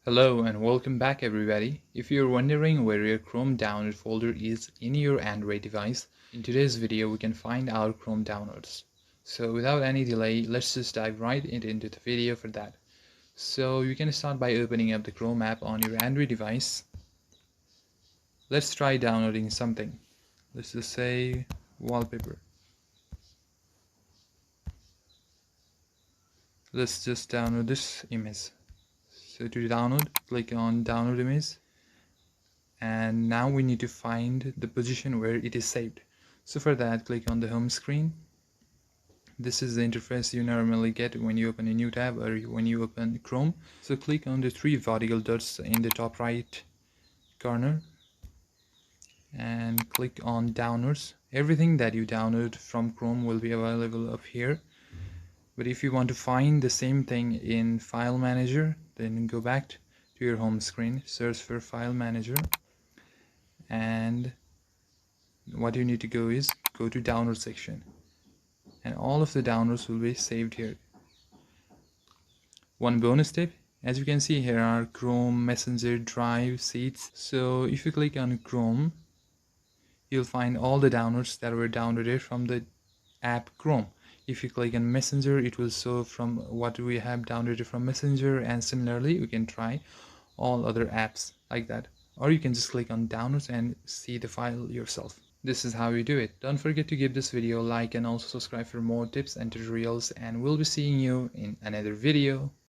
Hello and welcome back everybody. If you're wondering where your Chrome download folder is in your Android device, in today's video we can find our Chrome downloads. So without any delay, let's just dive right into the video for that. So you can start by opening up the Chrome app on your Android device. Let's try downloading something. Let's just say wallpaper. Let's just download this image. So to download, click on download image, and now we need to find the position where it is saved. So for that, click on the home screen. This is the interface you normally get when you open a new tab or when you open Chrome. So click on the three vertical dots in the top right corner and click on downloads. Everything that you download from Chrome will be available up here. But if you want to find the same thing in File Manager, then go back to your home screen, search for File Manager, and what you need to go is go to Download section, and all of the downloads will be saved here. One bonus tip, as you can see here are Chrome, Messenger, Drive, Sheets. So if you click on Chrome, you'll find all the downloads that were downloaded from the app Chrome. If you click on Messenger, it will show from what we have downloaded from Messenger, and similarly you can try all other apps like that, or you can just click on downloads and see the file yourself. This is how you do it. Don't forget to give this video a like and also subscribe for more tips and tutorials, and we'll be seeing you in another video.